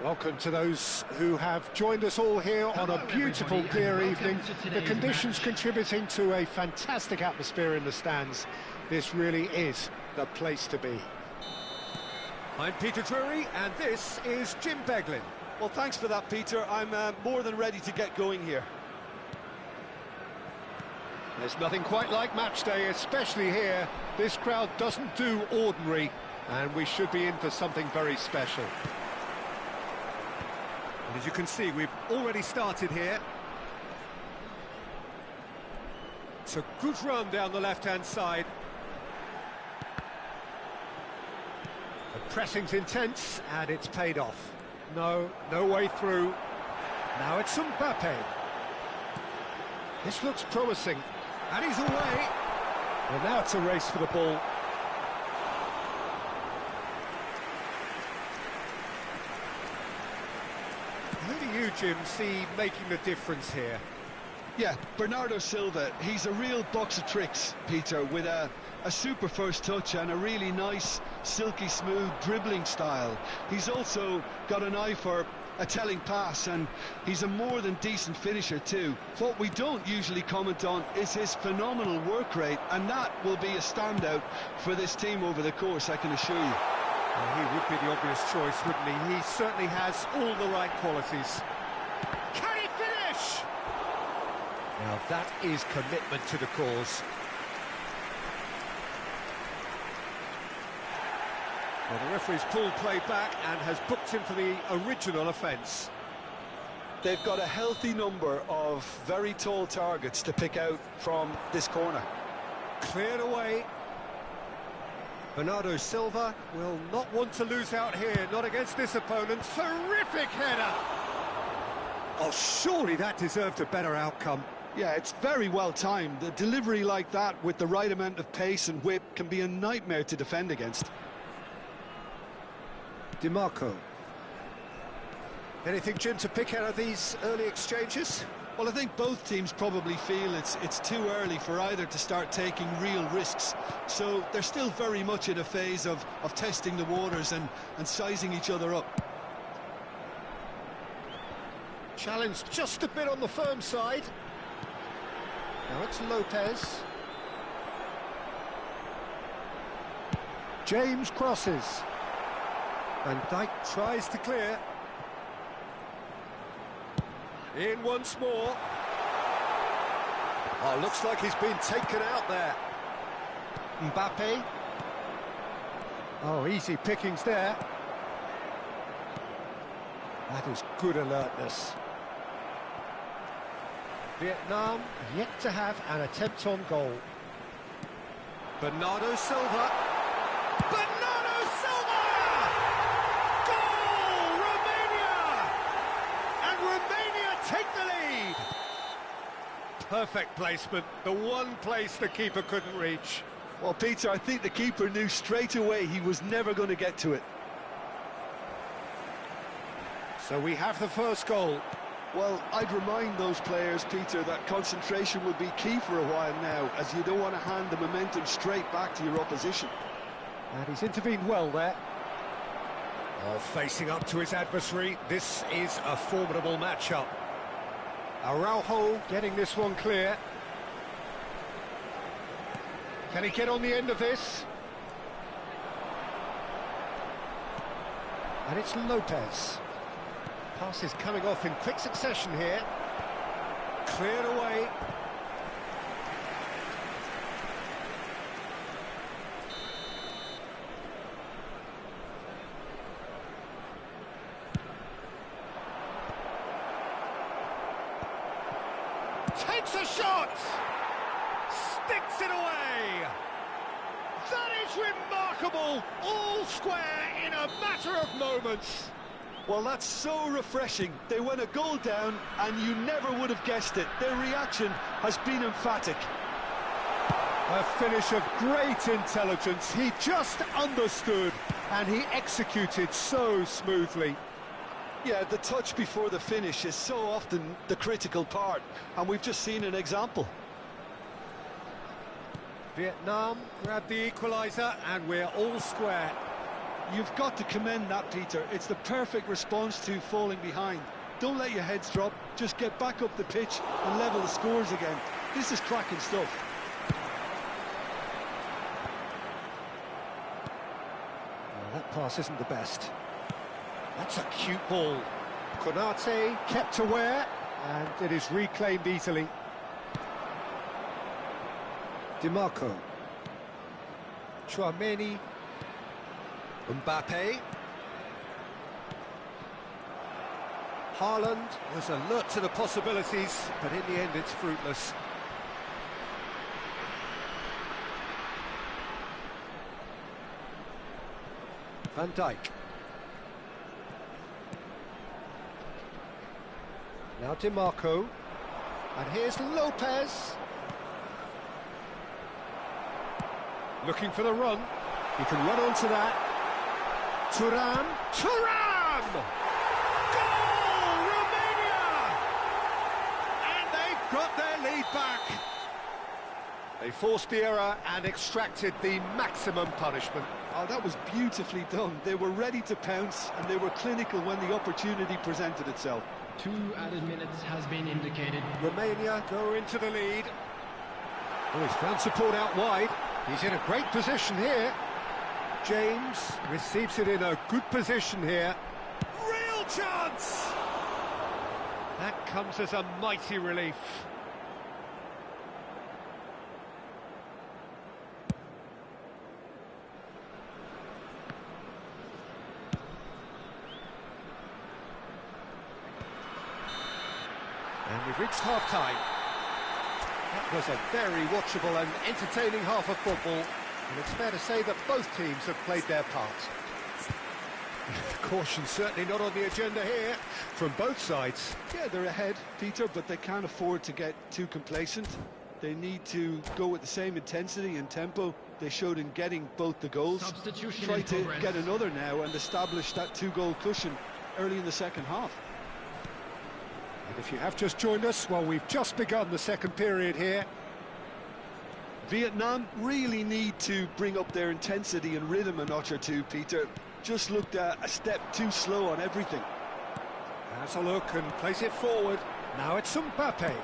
Welcome to those who have joined us all here on a beautiful, clear evening. The conditions contributing to a fantastic atmosphere in the stands. This really is the place to be. I'm Peter Drury, and this is Jim Beglin. Well, thanks for that, Peter. I'm more than ready to get going here. There's nothing quite like match day, especially here. This crowd doesn't do ordinary, and we should be in for something very special. And as you can see, we've already started here. It's a good run down the left-hand side. The pressing's intense, and it's paid off. No way through. Now it's Mbappe. This looks promising. And he's away. And now it's a race for the ball. Who do you, Jim, see making the difference here? Yeah, Bernardo Silva. He's a real box of tricks, Peter, with a super first touch and a really nice, silky smooth dribbling style. He's also got an eye for a telling pass, and he's a more than decent finisher too. What we don't usually comment on is his phenomenal work rate, and that will be a standout for this team over the course, I can assure you. Well, he would be the obvious choice, wouldn't he? He certainly has all the right qualities. Can he finish? Now that is commitment to the cause. Well, the referee's pulled play back and has booked him for the original offence. They've got a healthy number of very tall targets to pick out from this corner. Cleared away. Bernardo Silva will not want to lose out here, not against this opponent. Terrific header! Oh, surely that deserved a better outcome. Yeah, it's very well timed. A delivery like that with the right amount of pace and whip can be a nightmare to defend against. DiMarco. Anything, Jim, to pick out of these early exchanges? Well, I think both teams probably feel it's too early for either to start taking real risks. So they're still very much in a phase of testing the waters and sizing each other up. Challenge just a bit on the firm side. Now it's Lopez. James crosses. Van Dijk tries to clear. In once more. Oh, looks like he's been taken out there. Mbappe. Oh, easy pickings there. That is good alertness. Vietnam yet to have an attempt on goal. Bernardo Silva. Bernardo Silva! Goal! Romania! And Romania take the lead! Perfect placement, the one place the keeper couldn't reach. Well, Peter, I think the keeper knew straight away he was never going to get to it. So we have the first goal. Well, I'd remind those players, Peter, that concentration will be key for a while now, as you don't want to hand the momentum straight back to your opposition. And he's intervened well there. Oh, facing up to his adversary, this is a formidable matchup. Araujo getting this one clear. Can he get on the end of this? And it's Lopez. Passes coming off in quick succession here. Cleared away. Takes a shot! Sticks it away! That is remarkable! All square in a matter of moments! Well, that's so refreshing. They went a goal down, and you never would have guessed it. Their reaction has been emphatic. A finish of great intelligence. He just understood, and he executed so smoothly. Yeah, the touch before the finish is so often the critical part, and we've just seen an example. Vietnam grab the equaliser, and we're all square. You've got to commend that, Peter. It's the perfect response to falling behind. Don't let your heads drop, just get back up the pitch and level the scores again. This is cracking stuff. Well, that pass isn't the best. That's a cute ball. Konate kept aware, and it is reclaimed easily. DiMarco. Tchouaméni. Mbappe. Haaland was alert to the possibilities, but in the end it's fruitless. Van Dijk. Now DiMarco. And here's Lopez. Looking for the run. He can run onto that. Thuram. Thuram! Goal! Romania! And they've got their lead back. They forced the error and extracted the maximum punishment. Oh, that was beautifully done. They were ready to pounce, and they were clinical when the opportunity presented itself. 2 added minutes has been indicated. Romania go into the lead. Oh, he's found support out wide. He's in a great position here. James receives it in a good position here. Real chance! That comes as a mighty relief. And we've reached half-time. That was a very watchable and entertaining half of football, and it's fair to say that both teams have played their part. Caution certainly not on the agenda here, from both sides. Yeah, they're ahead, Peter, but they can't afford to get too complacent. They need to go with the same intensity and tempo they showed in getting both the goals. Substitution Try in to progress. get another now and establish that 2-goal cushion early in the second half. And if you have just joined us, well, we've just begun the second period here. Vietnam really need to bring up their intensity and rhythm a notch or two, Peter. Just looked a step too slow on everything. Has a look and plays it forward. Now it's Mbappe.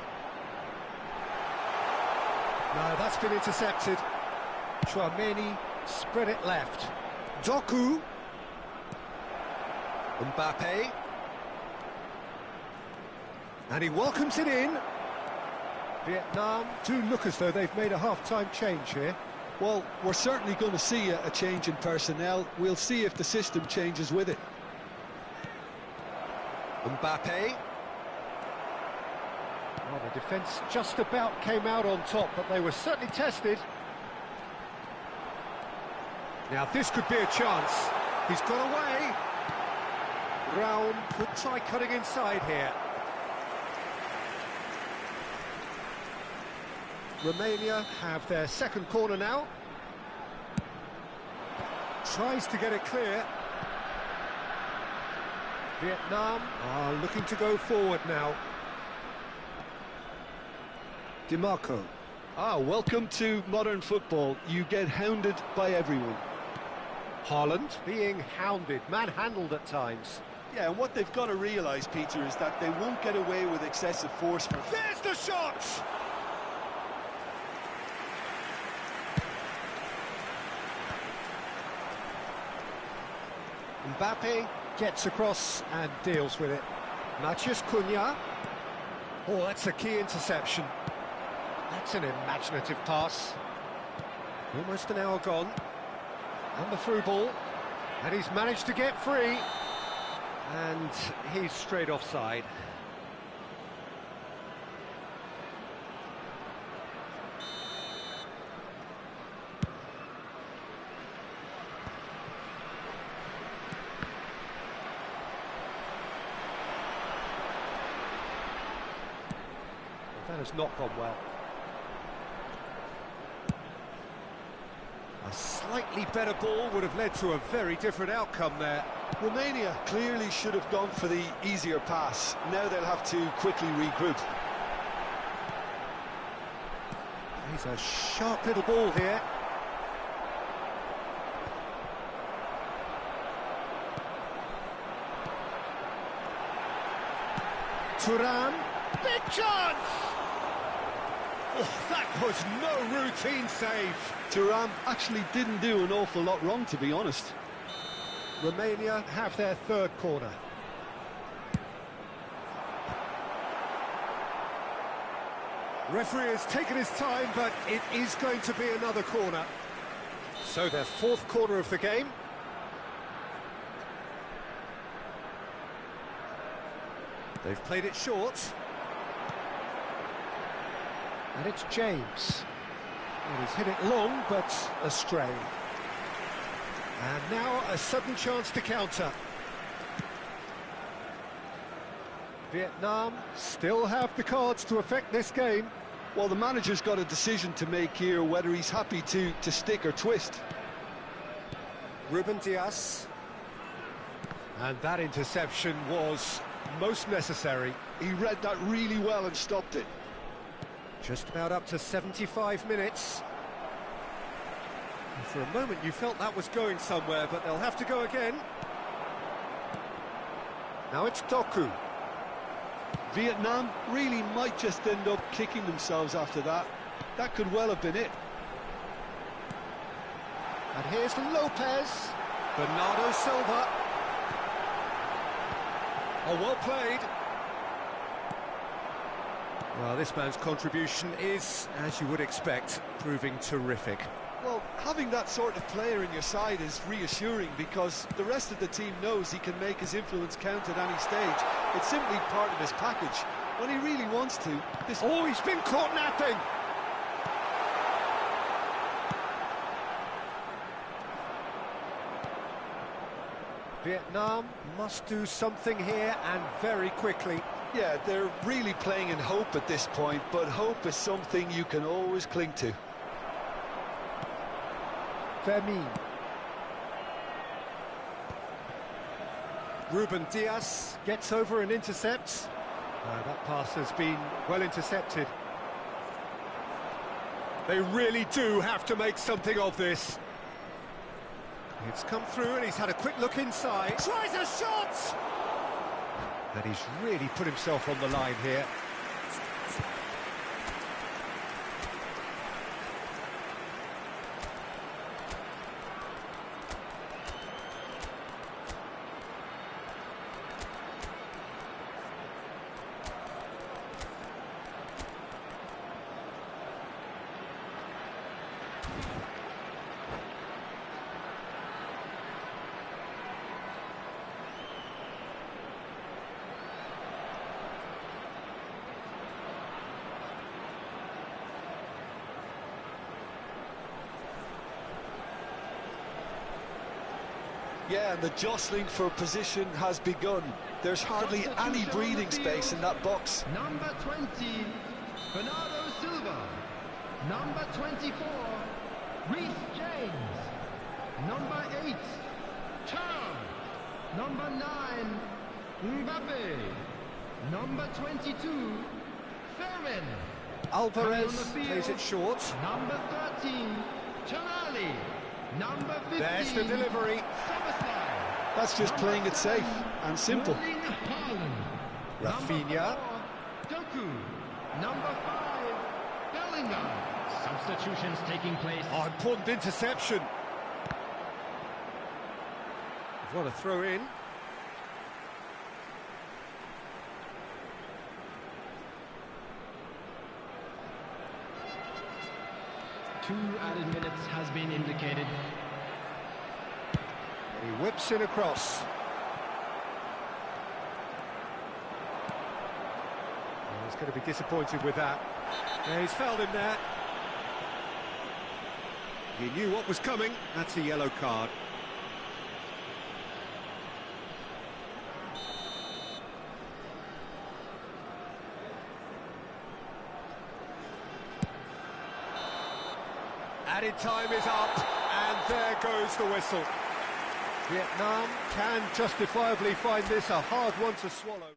No, that's been intercepted. Tchouaméni spread it left. Doku. Mbappe. And he welcomes it in. Vietnam do look as though they've made a half-time change here. Well, we're certainly going to see a change in personnel. We'll see if the system changes with it. Mbappe. Well, the defence just about came out on top, but they were certainly tested. Now this could be a chance. He's got away. Brown could try cutting inside here. Romania have their second corner now. Tries to get it clear. Vietnam are looking to go forward now. DiMarco. Welcome to modern football. You get hounded by everyone. Haaland being hounded, manhandled at times. Yeah, and what they've got to realise, Peter, is that they won't get away with excessive force. There's the shot! Mbappe gets across and deals with it. Matheus Cunha. Oh, that's a key interception. That's an imaginative pass. Almost an hour gone. And the through ball. And he's managed to get free. And he's straight offside. That has not gone well. A slightly better ball would have led to a very different outcome there. Romania clearly should have gone for the easier pass. Now they'll have to quickly regroup. He's a sharp little ball here. Thuram. Big chance! Oh, that was no routine save. Thuram actually didn't do an awful lot wrong, to be honest. Romania have their third corner. Referee has taken his time, but it is going to be another corner. So their fourth corner of the game. They've played it short. And it's James. Well, he's hit it long, but astray. And now a sudden chance to counter. Vietnam still have the cards to affect this game. Well, the manager's got a decision to make here, whether he's happy to stick or twist. Ruben Dias. And that interception was most necessary. He read that really well and stopped it. Just about up to 75 minutes. And for a moment you felt that was going somewhere, but they'll have to go again. Now it's Doku. Vietnam really might just end up kicking themselves after that. That could well have been it. And here's Lopez. Bernardo Silva. Oh, well played. Well, this man's contribution is, as you would expect, proving terrific. Well, having that sort of player in your side is reassuring, because the rest of the team knows he can make his influence count at any stage. It's simply part of his package. When he really wants to, this... Oh, he's been caught napping! Vietnam must do something here, and very quickly. Yeah, they're really playing in hope at this point, but hope is something you can always cling to. Fermin. Ruben Dias gets over and intercepts. That pass has been well intercepted. They really do have to make something of this. It's come through and he's had a quick look inside. Tries a shot! And he's really put himself on the line here. Yeah, and the jostling for position has begun. There's hardly any breathing space in that box. Number 20, Bernardo Silva. Number 24, Reece James. Number 8, Thuram. Number 9, Mbappe. Number 22, Fermin. Alvarez plays it short. Number 13, Tonali. Number 15, There's the delivery. That's just playing it safe and simple. Rafinha. Doku. Number 5, Bellingham. Substitutions taking place. Oh, important interception. What a throw in. 2 added minutes has been indicated. He whips in across. Oh, he's going to be disappointed with that. Yeah, he's fouled him there. He knew what was coming. That's a yellow card. Added time is up, and there goes the whistle. Vietnam can justifiably find this a hard one to swallow.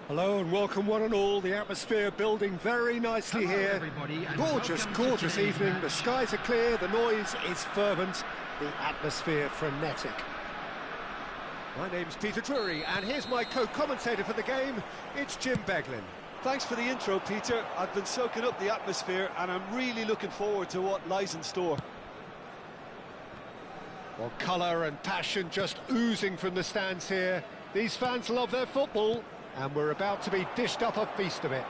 Hello and welcome one and all. The atmosphere building very nicely here. Gorgeous, gorgeous evening. The skies are clear, the noise is fervent, the atmosphere frenetic. My name's Peter Drury, and here's my co-commentator for the game. It's Jim Beglin. Thanks for the intro, Peter. I've been soaking up the atmosphere, and I'm really looking forward to what lies in store. Well, colour and passion just oozing from the stands here. These fans love their football, and we're about to be dished up a feast of it.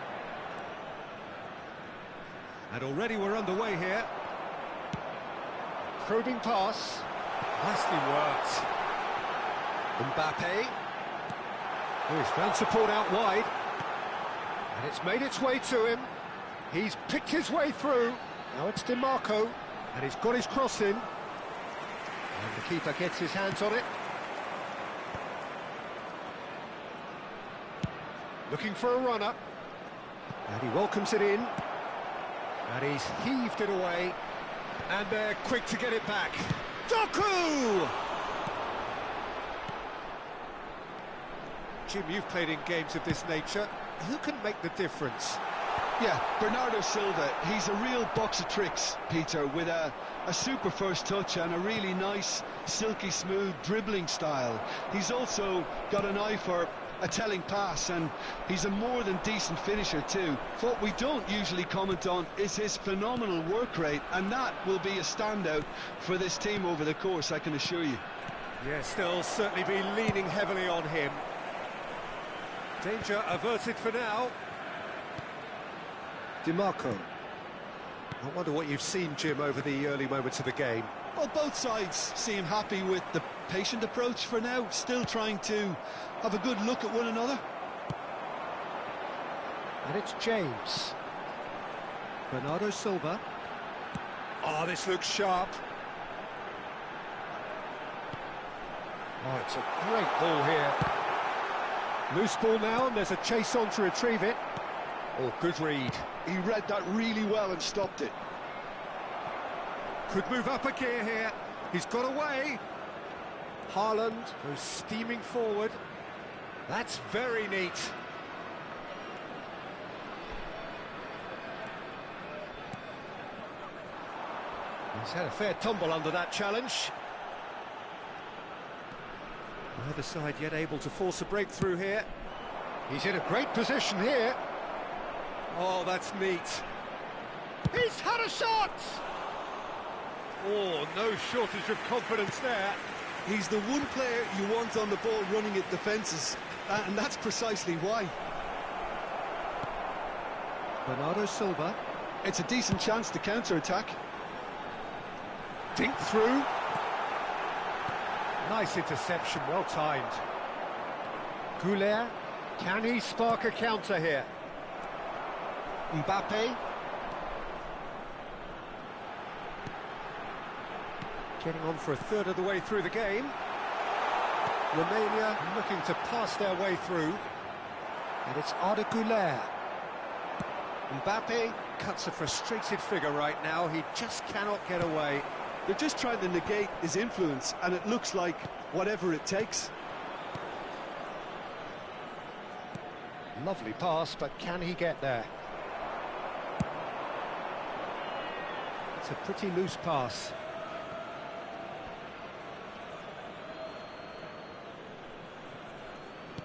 And already we're underway here. Probing pass. Nicely worked. Mbappe. Oh, he's found support out wide. And it's made its way to him. He's picked his way through. Now it's DiMarco. And he's got his cross in. And the keeper gets his hands on it. Looking for a runner. And he welcomes it in. And he's heaved it away. And they're quick to get it back. Doku! Jim, you've played in games of this nature. who can make the difference? Yeah, Bernardo Silva, he's a real box of tricks, Peter, with a super first touch and a really nice, silky smooth dribbling style. He's also got an eye for a telling pass, and he's a more than decent finisher too. What we don't usually comment on is his phenomenal work rate, and that will be a standout for this team over the course, I can assure you. Yes, they'll certainly be leaning heavily on him. Danger averted for now. DiMarco. I wonder what you've seen, Jim, over the early moments of the game. Well, both sides seem happy with the patient approach for now, still trying to have a good look at one another. And it's James. Bernardo Silva. Oh, this looks sharp. Oh, it's a great ball here. Loose ball now, and there's a chase on to retrieve it. Oh, good read. He read that really well and stopped it. Could move up a gear here. He's got away. Haaland goes steaming forward. That's very neat. He's had a fair tumble under that challenge. Neither side yet able to force a breakthrough here. He's in a great position here. Oh, that's neat. He's had a shot! Oh, no shortage of confidence there. He's the one player you want on the ball running at defences, and that's precisely why. Bernardo Silva. It's a decent chance to counter-attack. Dink through. Nice interception, well timed. Goulet, can he spark a counter here? Mbappe. Getting on for a third of the way through the game. Romania looking to pass their way through. And it's Arda Güler. Mbappe cuts a frustrated figure right now. He just cannot get away. They're just trying to negate his influence, and it looks like whatever it takes. Lovely pass, but can he get there? It's a pretty loose pass.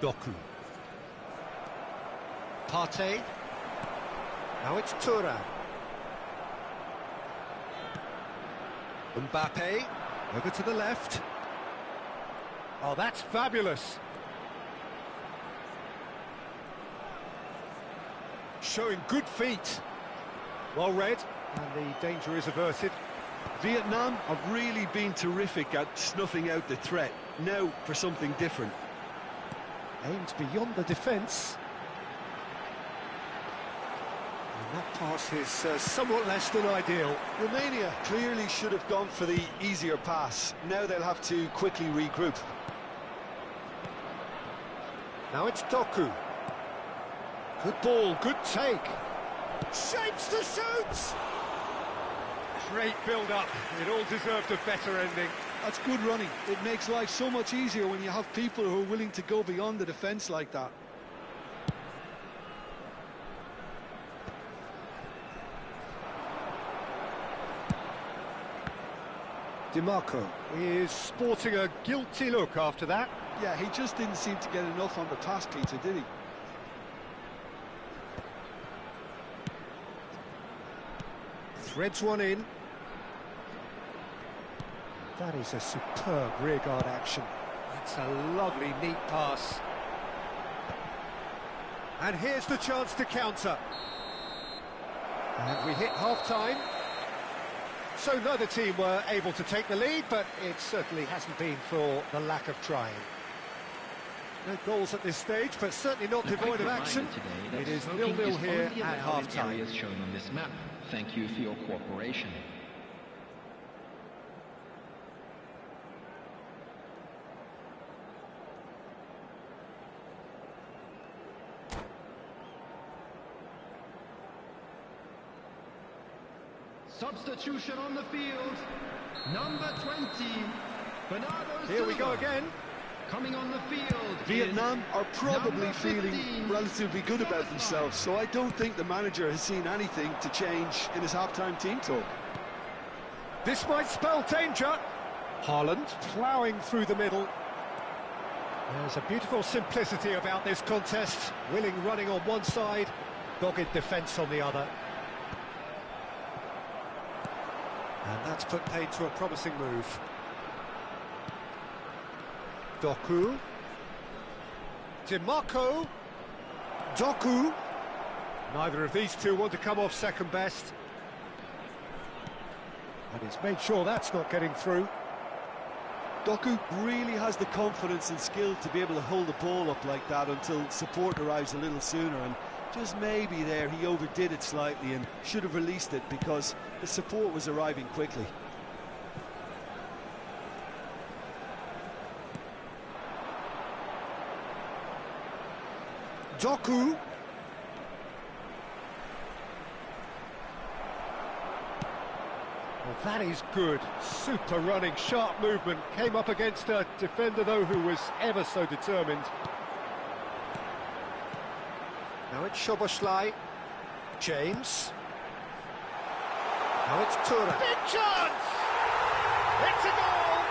Doku. Partey. Now it's Thuram. Mbappe. Over to the left. Oh, that's fabulous. Showing good feet. Well read, and the danger is averted. Vietnam have really been terrific at snuffing out the threat. Now for something different. Aimed beyond the defence. And that pass is somewhat less than ideal. Romania clearly should have gone for the easier pass. Now they'll have to quickly regroup. Now it's Doku. Good ball, good take. Shapes to shoot! Great build-up. It all deserved a better ending. That's good running. It makes life so much easier when you have people who are willing to go beyond the defence like that. DiMarco. Is sporting a guilty look after that. Yeah, he just didn't seem to get enough on the pass, Peter, did he? Threads one in. That is a superb rearguard action. That's a lovely, neat pass. And here's the chance to counter. And we hit half-time. So neither team were able to take the lead, but it certainly hasn't been for the lack of trying. No goals at this stage, but certainly not devoid of action. It is 0-0 here at half-time. Areas shown on this map. Thank you for your cooperation. Substitution on the field. Number 20, Bernardo Silva. Here we go again. Coming on the field. Vietnam are probably number feeling 15, relatively good about themselves, so I don't think the manager has seen anything to change in his half-time team talk. This might spell danger. Haaland ploughing through the middle. There's a beautiful simplicity about this contest. Willing running on one side, dogged defence on the other. And that's put paid to a promising move. Doku. DiMarco. Doku. Neither of these two want to come off second best. And he's made sure that's not getting through. Doku really has the confidence and skill to be able to hold the ball up like that until support arrives a little sooner, and just maybe there he overdid it slightly and should have released it because the support was arriving quickly. Doku. Well, that is good. Super running, sharp movement. Came up against a defender, though, who was ever so determined. Now it's Szoboszlai. James. Now it's Thuram. Big chance! It's a goal!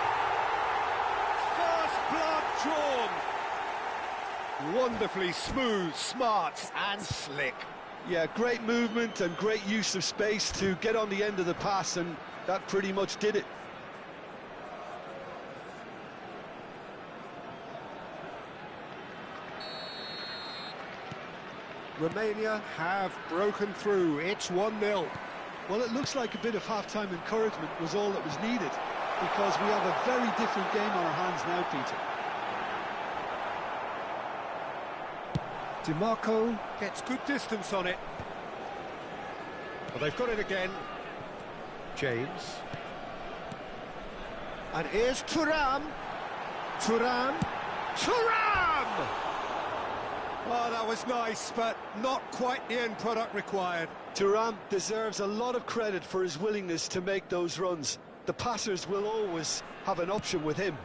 First blood drawn. Wonderfully smooth, smart and slick. Yeah, great movement and great use of space to get on the end of the pass, and that pretty much did it. Romania have broken through. It's 1-0. Well, it looks like a bit of half-time encouragement was all that was needed, because we have a very different game on our hands now, Peter. DiMarco gets good distance on it. Well, they've got it again. James. And here's Thuram. Thuram. Thuram! Oh, that was nice, but not quite the end product required. Thuram deserves a lot of credit for his willingness to make those runs. The passers will always have an option with him.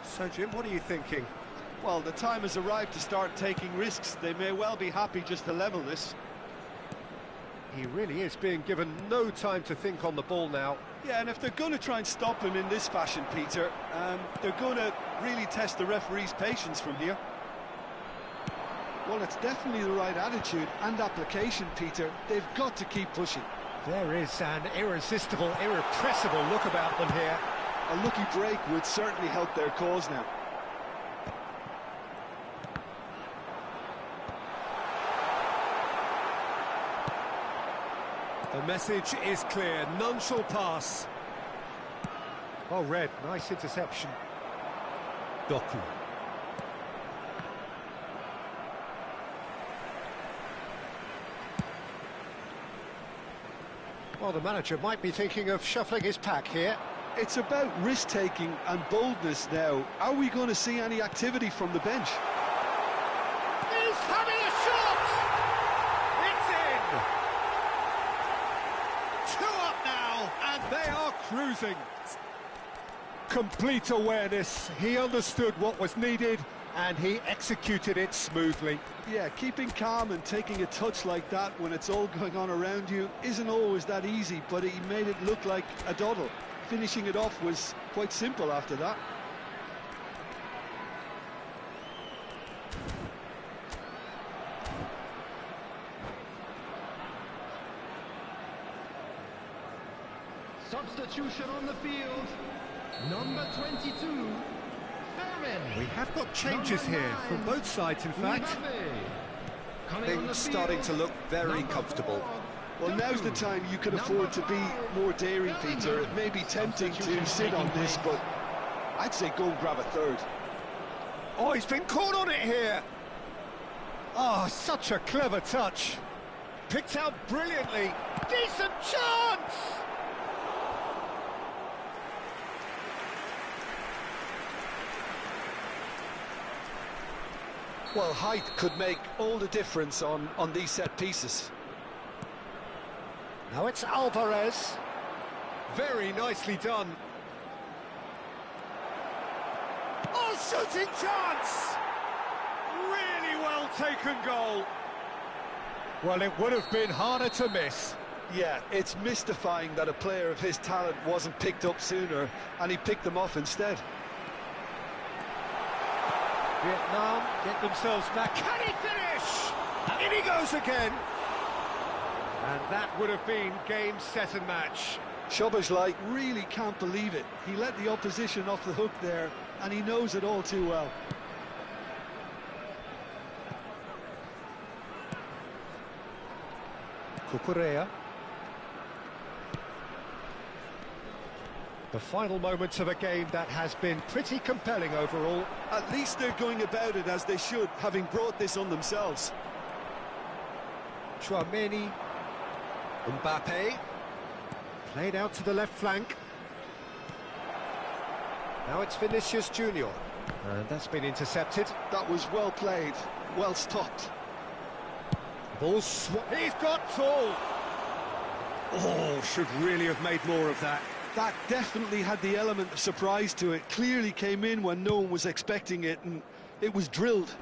So, Jim, what are you thinking? Well, the time has arrived to start taking risks. They may well be happy just to level this. He really is being given no time to think on the ball now. Yeah, and if they're going to try and stop him in this fashion, Peter, they're going to really test the referee's patience from here. Well, it's definitely the right attitude and application, Peter. They've got to keep pushing. There is an irresistible, irrepressible look about them here. A lucky break would certainly help their cause now. The message is clear, none shall pass. Oh, Red, nice interception. Doku. Well, the manager might be thinking of shuffling his pack here. It's about risk-taking and boldness now. Are we going to see any activity from the bench? He's having a shot! It's in! 2 up now, and they are cruising. Complete awareness. He understood what was needed, and he executed it smoothly. Yeah, keeping calm and taking a touch like that when it's all going on around you isn't always that easy, but he made it look like a doddle. Finishing it off was quite simple after that. Substitution on the field. Number 22, Fermin. We have got changes here from both sides, in fact. Things starting to look very comfortable. Well, now's the time you can afford to be more daring, Peter. It may be tempting to sit on this, but I'd say go and grab a third. Oh, he's been caught on it here. Oh, such a clever touch. Picked out brilliantly. Decent chance! Well, height could make all the difference on these set pieces. Now it's Alvarez. Very nicely done. shooting chance! Really well taken goal. Well, it would have been harder to miss. Yeah, it's mystifying that a player of his talent wasn't picked up sooner, and he picked them off instead. Vietnam get themselves back. Can he finish? In he goes again. And that would have been game, set and match. Szoboszlai really can't believe it. He let the opposition off the hook there, and he knows it all too well. Cucurella. The final moments of a game that has been pretty compelling overall. At least they're going about it as they should, having brought this on themselves. Tchouaméni. Mbappe. Played out to the left flank. Now it's Vinicius Junior. And that's been intercepted. That was well played, well stopped. Ball he's got tall. Oh, should really have made more of that. That definitely had the element of surprise to it. Clearly came in when no one was expecting it, and it was drilled.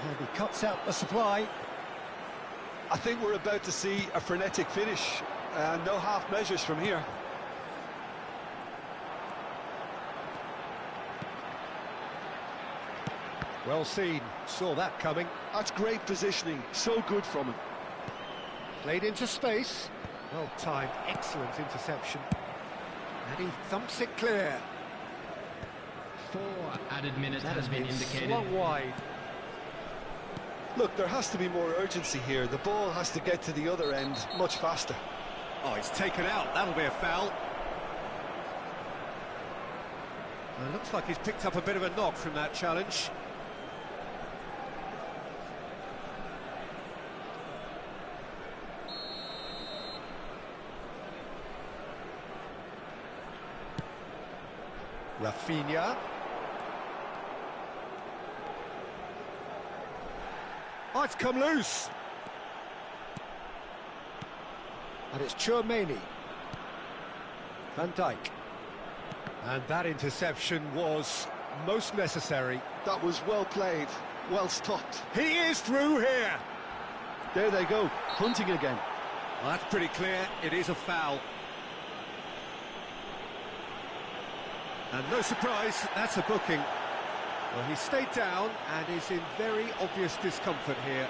And he cuts out the supply. I think we're about to see a frenetic finish. No half measures from here. Well seen, saw that coming. That's great positioning, so good from him. Played into space. Well timed, excellent interception. And he thumps it clear. 4 added minutes That has been indicated. Swung wide. Look, there has to be more urgency here. The ball has to get to the other end much faster. Oh, it's taken out. That'll be a foul. It looks like he's picked up a bit of a knock from that challenge. Rafinha. Oh, it's come loose. And it's Tchouaméni. Van Dijk. And that interception was most necessary. That was well played, well stopped. He is through here. There they go, hunting again. Well, that's pretty clear. It is a foul. And no surprise, that's a booking. Well, he stayed down and is in very obvious discomfort here.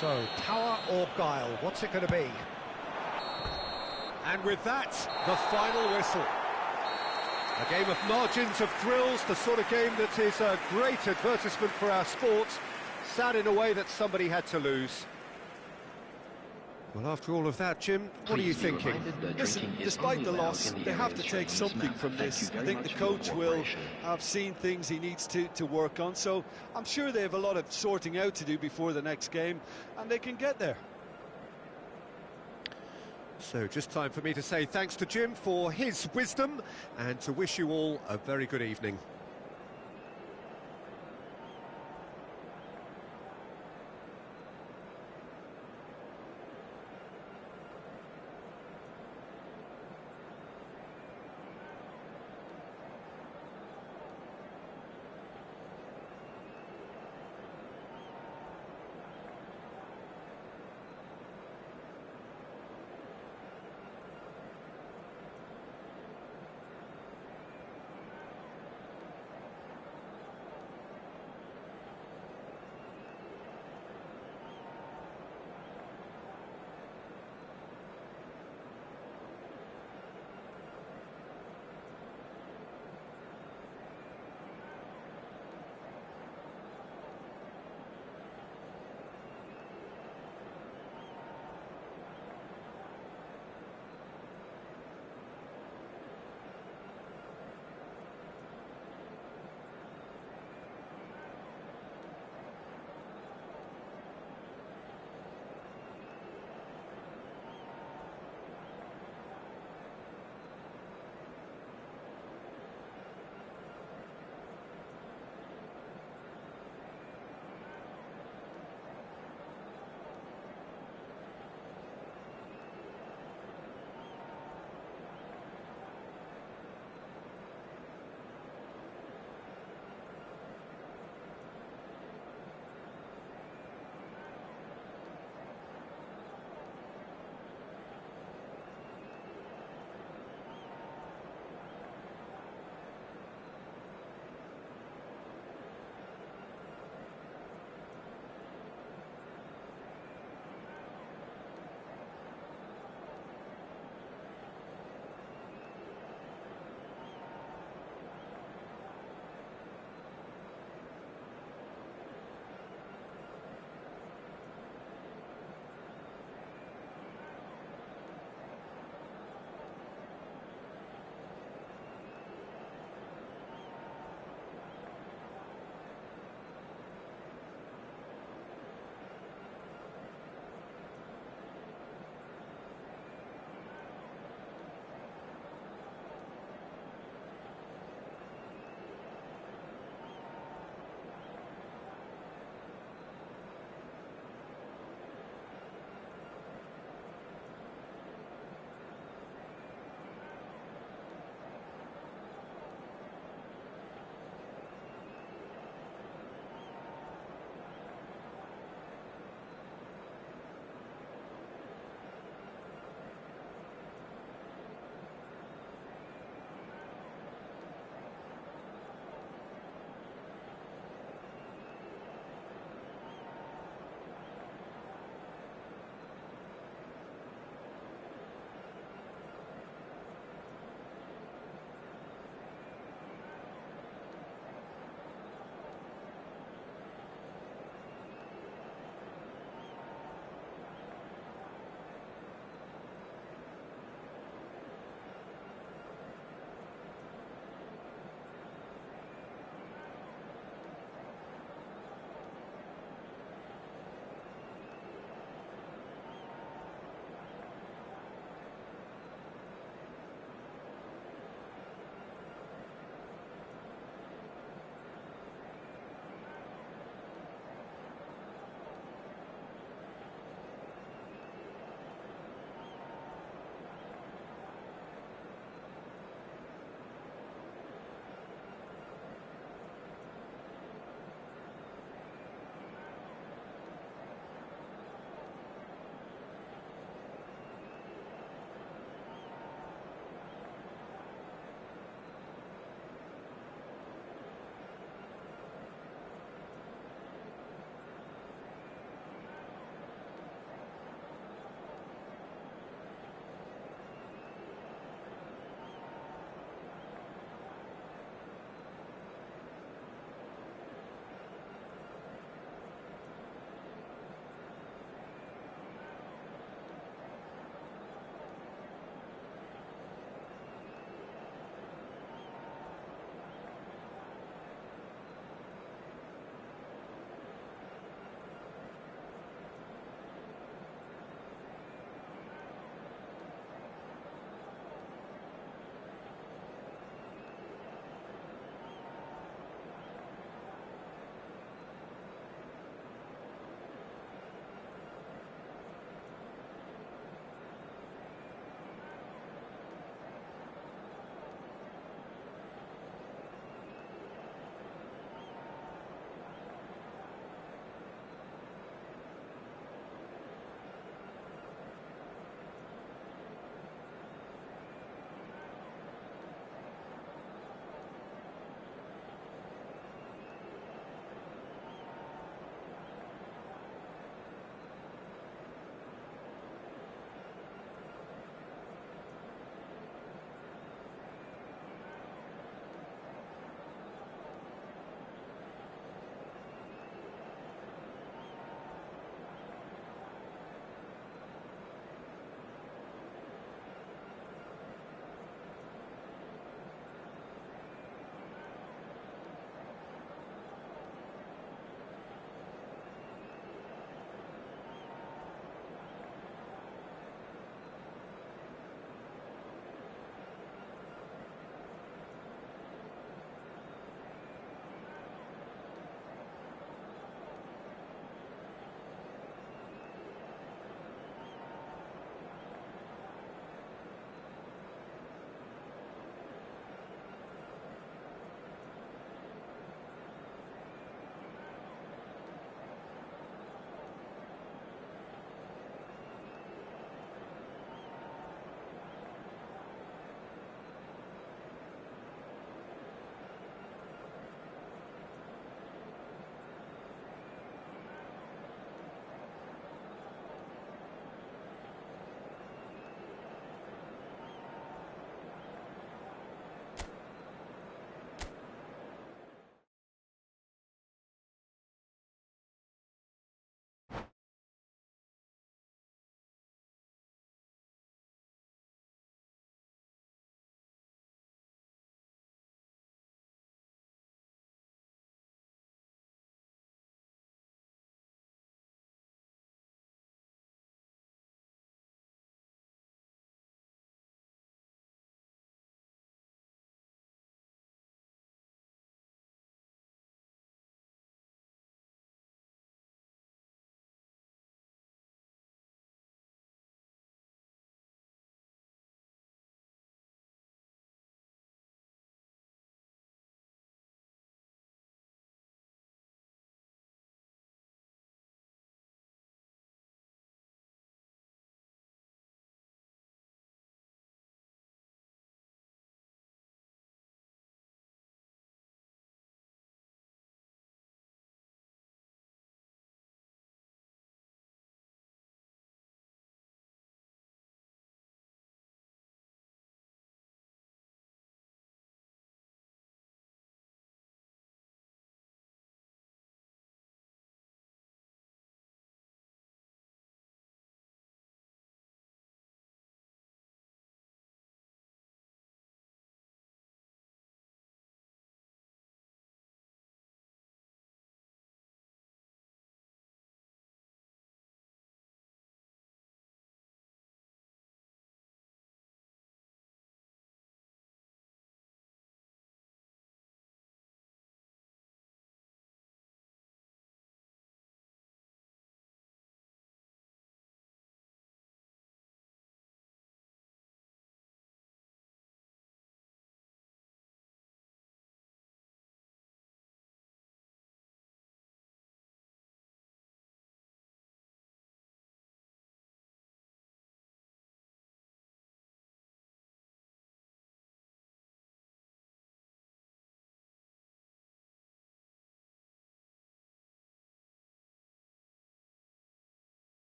So, power or guile, what's it going to be? And with that, the final whistle. A game of margins of thrills, the sort of game that is a great advertisement for our sport. Sad in a way that somebody had to lose. Well, after all of that, Jim, what are you thinking? Listen, despite the loss, they have to take something from this. I think the coach will have seen things he needs to work on, so I'm sure they have a lot of sorting out to do before the next game, and they can get there. So, just time for me to say thanks to Jim for his wisdom, and to wish you all a very good evening.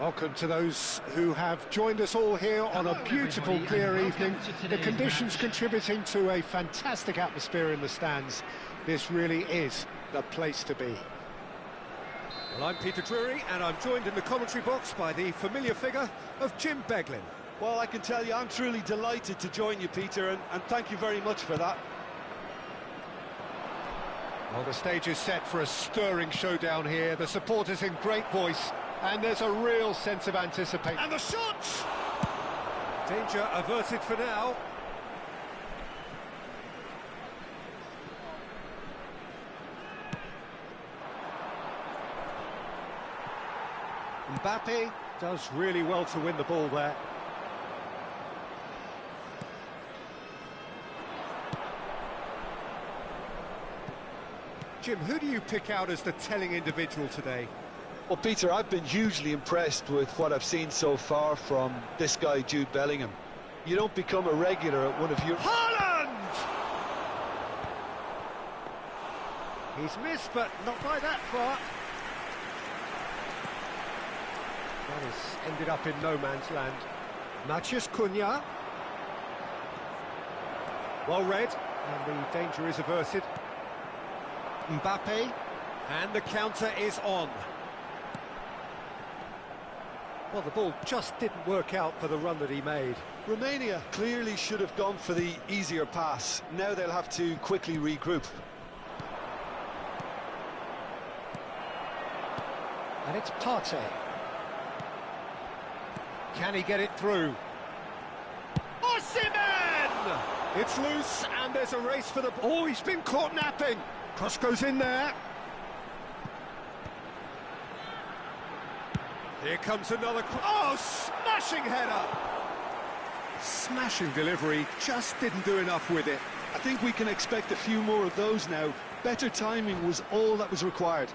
Welcome to those who have joined us all here on a beautiful, clear evening. The conditions contributing to a fantastic atmosphere in the stands. This really is the place to be. Well, I'm Peter Drury, and I'm joined in the commentary box by the familiar figure of Jim Beglin. Well, I can tell you I'm truly delighted to join you, Peter, and thank you very much for that. Well, the stage is set for a stirring showdown here. The supporters in great voice, and there's a real sense of anticipation. And the shot! Danger averted for now. Mbappe does really well to win the ball there. Jim, who do you pick out as the telling individual today? Well, Peter, I've been hugely impressed with what I've seen so far from this guy, Jude Bellingham. You don't become a regular at one of your... Haaland! He's missed, but not by that far. That has ended up in no man's land. Matheus Cunha. Well read, and the danger is averted. Mbappe, and the counter is on. Well, the ball just didn't work out for the run that he made. Romania clearly should have gone for the easier pass. Now they'll have to quickly regroup. And it's Partey. Can he get it through? Osimhen! It's loose, and there's a race for the... Oh, he's been caught napping. Cross goes in there. Here comes another... Oh, smashing header! Smashing delivery, just didn't do enough with it. I think we can expect a few more of those now. Better timing was all that was required.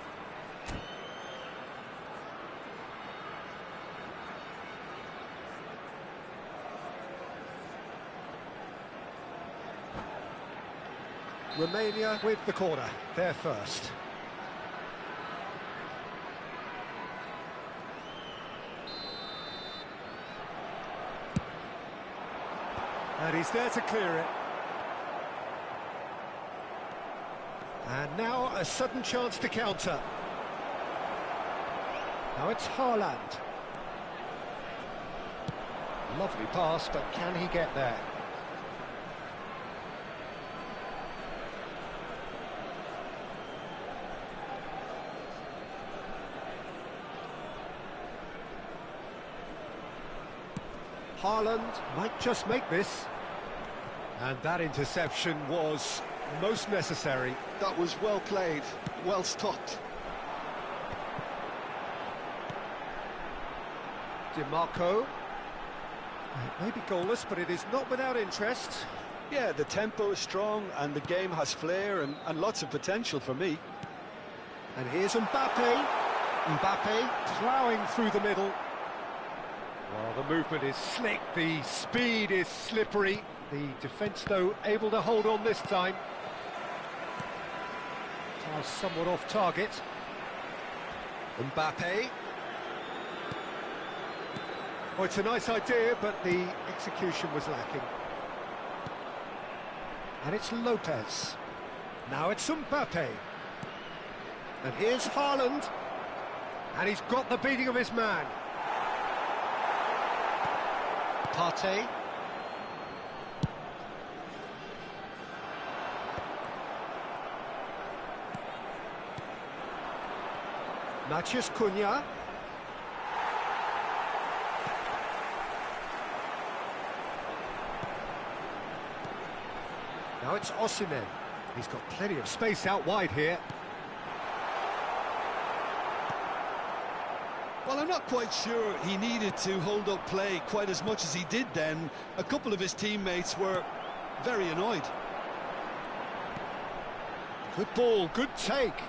Romania with the corner, they're first. And he's there to clear it. And now a sudden chance to counter. Now it's Haaland. Lovely pass, but can he get there? Haaland might just make this. And that interception was most necessary. That was well played, well stopped. DiMarco. It may be goalless, but it is not without interest. Yeah, the tempo is strong and the game has flair and lots of potential for me. And here's Mbappe. Mbappe ploughing through the middle. Well, the movement is slick, the speed is slippery. The defence, though, able to hold on this time. Pass somewhat off target. Mbappe. Oh, it's a nice idea, but the execution was lacking. And it's Lopez. Now it's Mbappe. And here's Haaland. And he's got the beating of his man. Partey. Matheus Cunha. Now it's Osimhen. He's got plenty of space out wide here. Well, I'm not quite sure he needed to hold up play quite as much as he did then. A couple of his teammates were very annoyed. Good ball, good take.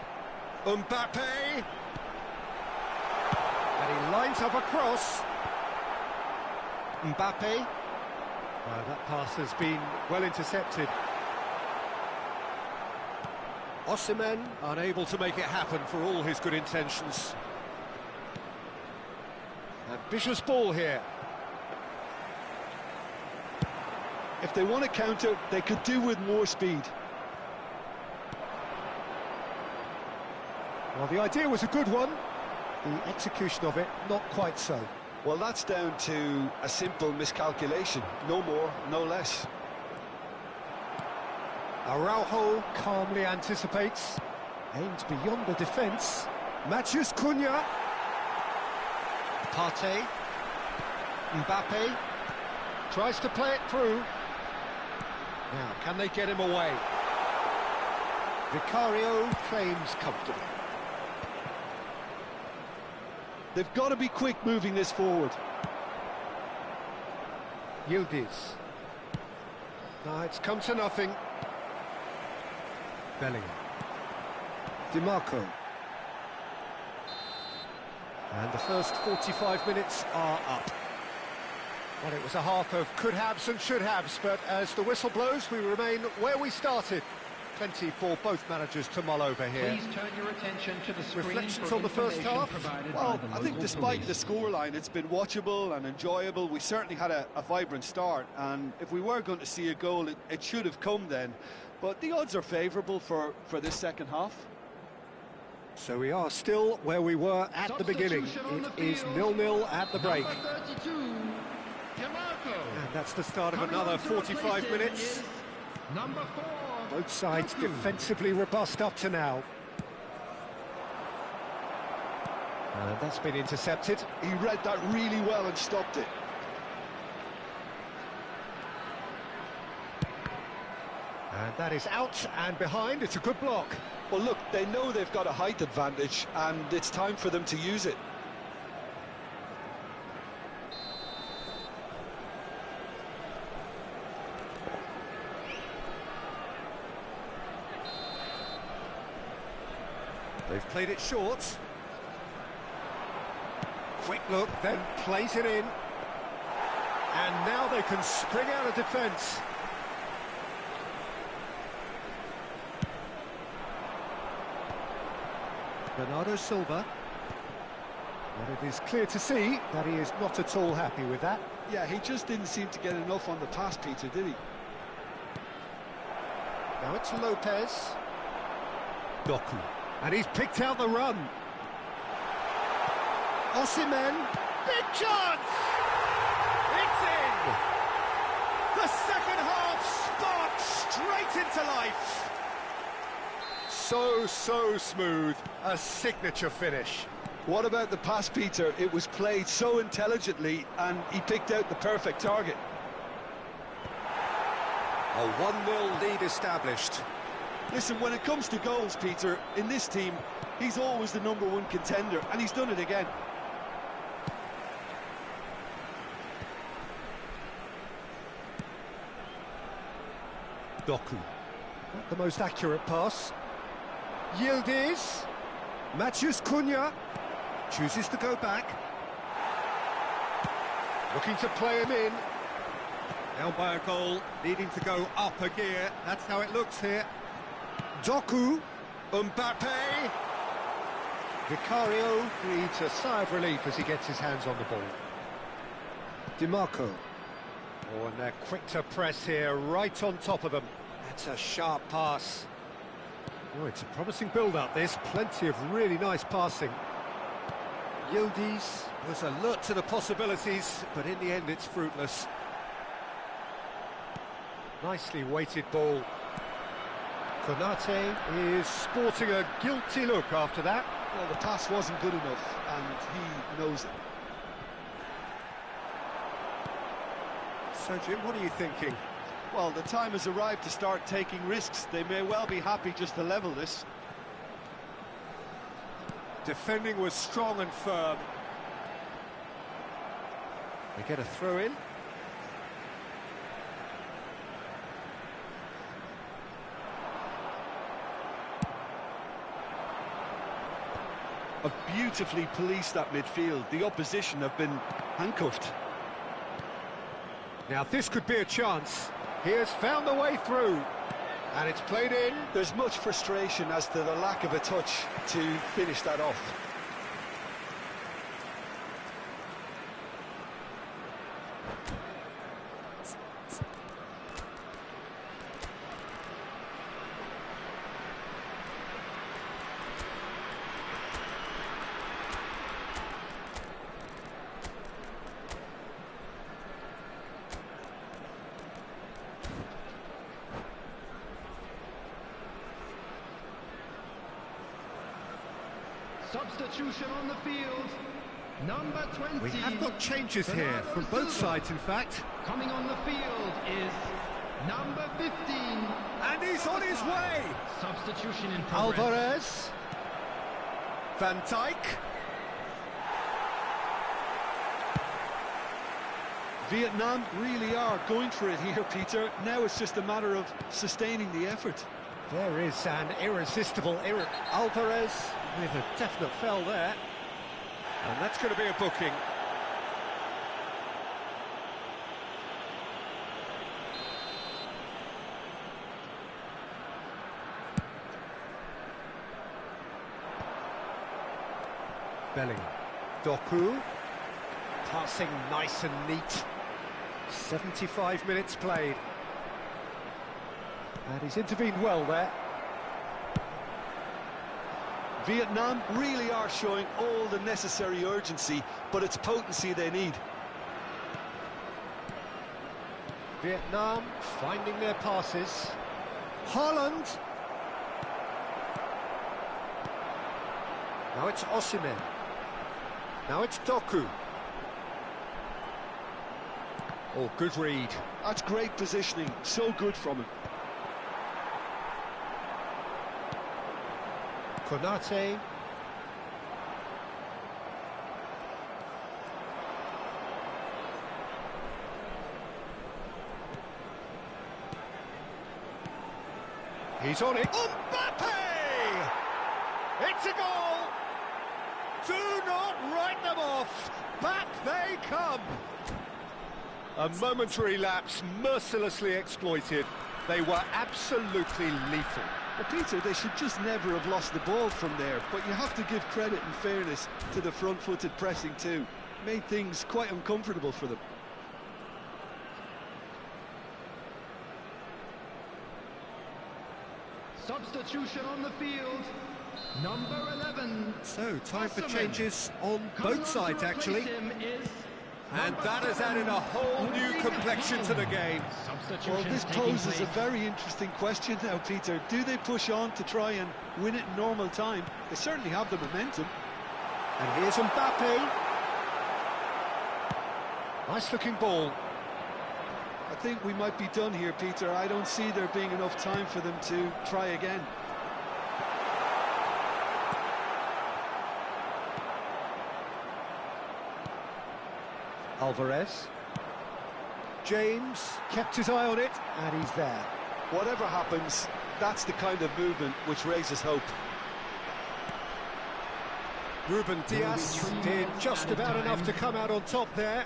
Mbappe. And he lines up a cross. Mbappe. That pass has been well intercepted. Osimhen unable to make it happen for all his good intentions. Ambitious ball here. If they want to counter, they could do with more speed. Well, the idea was a good one. The execution of it, not quite so. Well, that's down to a simple miscalculation. No more, no less. Araujo calmly anticipates. Aims beyond the defence. Matheus Cunha. Partey. Mbappe. Tries to play it through. Now, can they get him away? Vicario claims comfortably. They've got to be quick moving this forward. Yildiz. No, it's come to nothing. Bellingham. DiMarco. And the first 45 minutes are up. Well, it was a half of could-haves and should-haves, but as the whistle blows, we remain where we started. Plenty for both managers to mull over here. Please turn your attention to the screen. Reflections on the first half? Well, I think despite the scoreline, it's been watchable and enjoyable. We certainly had a vibrant start, and if we were going to see a goal, it should have come then. But the odds are favourable for this second half. So we are still where we were at the beginning. It is 0-0 at the break. And that's the start of another 45 minutes. Number 4. Both sides defensively robust up to now. And that's been intercepted. He read that really well and stopped it. And that is out and behind. It's a good block. Well, look, they know they've got a height advantage, and it's time for them to use it. They've played it short. Quick look, then plays it in. And now they can spring out of defence. Bernardo Silva. But it is clear to see that he is not at all happy with that. Yeah, he just didn't seem to get enough on the pass, Peter, did he? Now it's Lopez. Doku. And he's picked out the run. Osimhen. Big chance! It's in! The second half sparks straight into life. So smooth. A signature finish. What about the pass, Peter? It was played so intelligently, and he picked out the perfect target. A 1-0 lead established. Listen, when it comes to goals, Peter, in this team, he's always the #1 contender, and he's done it again. Doku. Not the most accurate pass. Yildiz. Matheus Cunha. Chooses to go back. Looking to play him in. Down by a goal, needing to go up a gear. That's how it looks here. Doku. Mbappe. Vicario breathes a sigh of relief as he gets his hands on the ball. DiMarco. Oh, and they're quick to press here, right on top of them. That's a sharp pass. Oh, it's a promising build-up, this. Plenty of really nice passing. Yildiz was alert to the possibilities, but in the end it's fruitless. Nicely weighted ball. Konate is sporting a guilty look after that. Well, the pass wasn't good enough, and he knows it. So, Jim, what are you thinking? Well, the time has arrived to start taking risks. They may well be happy just to level this. Defending was strong and firm. They get a throw in. Have beautifully policed that midfield. The opposition have been handcuffed. Now this could be a chance. He has found the way through. And it's played in. There's much frustration as to the lack of a touch to finish that off. Substitution on the field. Number 20. We have got changes here from both sides, in fact. Coming on the field is number 15. And he's on his way. Substitution in progress. Alvarez. Van Dijk. Vietnam really are going for it here, Peter. Now it's just a matter of sustaining the effort. There is an irresistible Alvarez with a definite fell there. And that's going to be a booking. Bellingham. Doku. Passing nice and neat. 75 minutes played. And he's intervened well there. Vietnam really are showing all the necessary urgency, but it's potency they need. Vietnam finding their passes. Haaland. Now it's Osimhen. Now it's Doku. Oh, good read. That's great positioning, so good from him. Konate. He's on it. Mbappe! It's a goal! Do not write them off. Back they come. A momentary lapse, mercilessly exploited. They were absolutely lethal. Well, Peter, they should just never have lost the ball from there, but you have to give credit and fairness to the front-footed pressing too. Made things quite uncomfortable for them. Substitution on the field. Number 11. So, time for Osimhen. changes on Coming both on sides, to replace actually. him is And number that has 7, added a whole new Ulrike complexion to the Haaland. game. Substitution Well, this taking poses a place. very interesting question now, Peter. Do they push on to try and win it in normal time? They certainly have the momentum. And here's Mbappe. Nice looking ball. I think we might be done here, Peter. I don't see there being enough time for them to try again. Alvarez. James kept his eye on it, and he's there. Whatever happens, that's the kind of movement which raises hope. Ruben Dias did just about enough to come out on top there.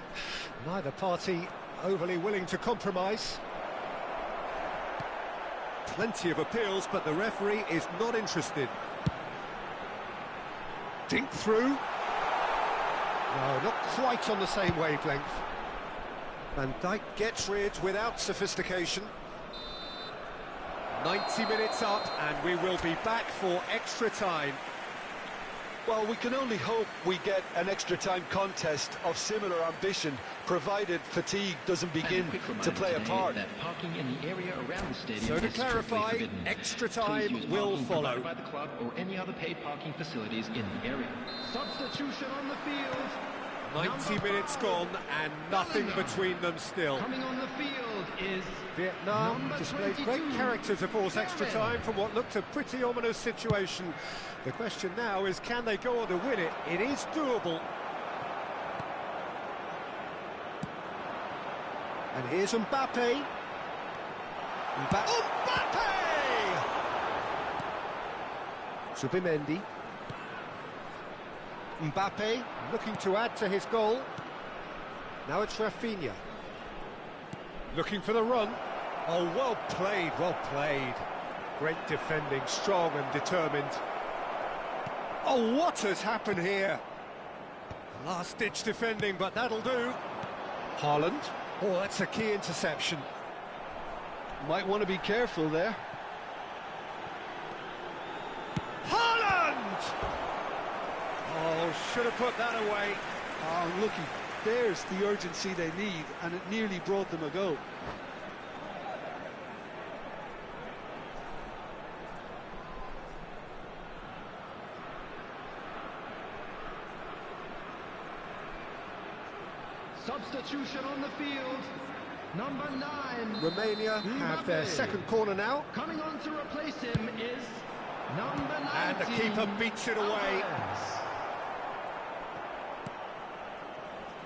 Neither party overly willing to compromise. Plenty of appeals, but the referee is not interested. Dink through. No, not quite on the same wavelength. Van Dijk gets rid without sophistication. 90 minutes up, and we will be back for extra time. Well, we can only hope we get an extra time contest of similar ambition, provided fatigue doesn't begin to play a part. That parking in the area around the stadium So to is strictly clarify, forbidden. extra Please time use will parking follow. provided by the club or any other paid parking facilities in the area. Substitution on the field. 90 Number minutes 5, gone and nothing Bellingham. between them still. Coming on the field is Vietnam number displayed 22, great character to force extra Kevin. time from what looked a pretty ominous situation. The question now is, can they go on to win it? It is doable. And here's Mbappe. Mbappe! Zubimendi. Mbappe looking to add to his goal. Now it's Rafinha. Looking for the run. Oh, well played, well played. Great defending, strong and determined. Oh, what has happened here? Last-ditch defending, but that'll do. Haaland. Oh, that's a key interception. Might want to be careful there. Haaland! Oh, should have put that away. Oh, looky, there's the urgency they need, and it nearly brought them a goal. substitution on the field. Number 9. Romania have their second corner now. Coming on to replace him is number 19. And the keeper beats it away. Alvarez.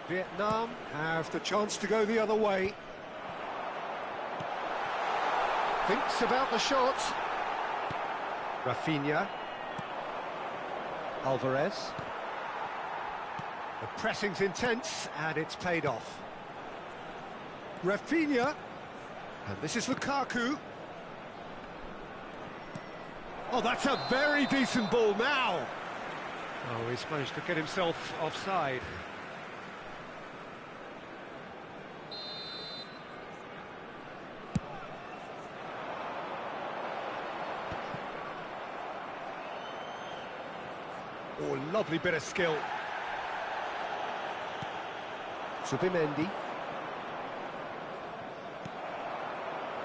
Vietnam have the chance to go the other way. Thinks about the shot. Rafinha. Alvarez. The pressing's intense, and it's paid off. Rafinha. And this is Lukaku. Oh, that's a very decent ball now. Oh, he's managed to get himself offside. Oh, lovely bit of skill. Zubimendi.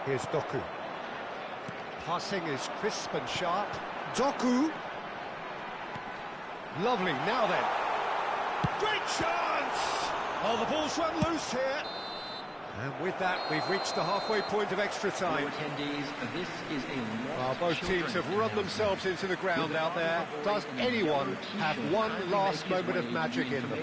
Here's Doku. Passing is crisp and sharp. Doku. Lovely, now then. great chance! Oh, the ball's run loose here. And with that, we've reached the halfway point of extra time. Attendees, this is a Well, both teams have run themselves into the ground out there. Does anyone have one last moment of magic in them?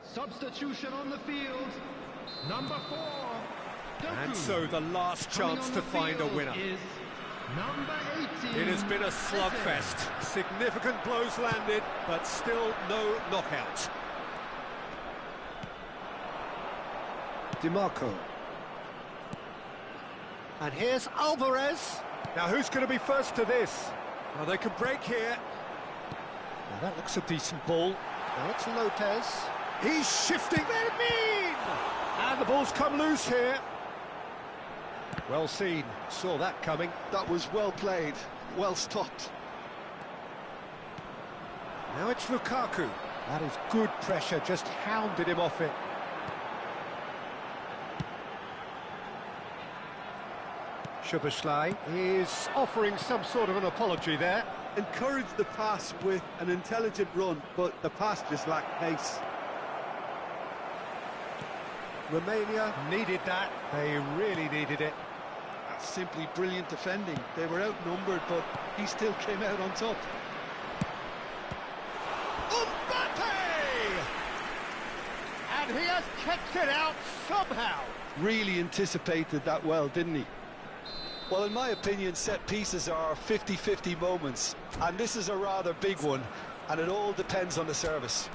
Substitution on the field. Number 4. And so the last chance to find a winner. Is number 18. It has been a slugfest. Significant blows landed, but still no knockout. DiMarco. And here's Alvarez. Now who's going to be first to this? Well, they could break here. Now that looks a decent ball. Now it's Lopez. He's shifting. Fermin! And the ball's come loose here. Well seen. Saw that coming. That was well played, well stopped. Now it's Lukaku. That is good pressure, just hounded him off it. Szoboszlai is offering some sort of an apology there. Encouraged the pass with an intelligent run, but the pass just lacked pace. Romania needed that. They really needed it. That's simply brilliant defending. They were outnumbered, but he still came out on top. Mbappe! And he has kept it out somehow. Really anticipated that well, didn't he? Well, in my opinion, set pieces are 50-50 moments, and this is a rather big one, and it all depends on the service.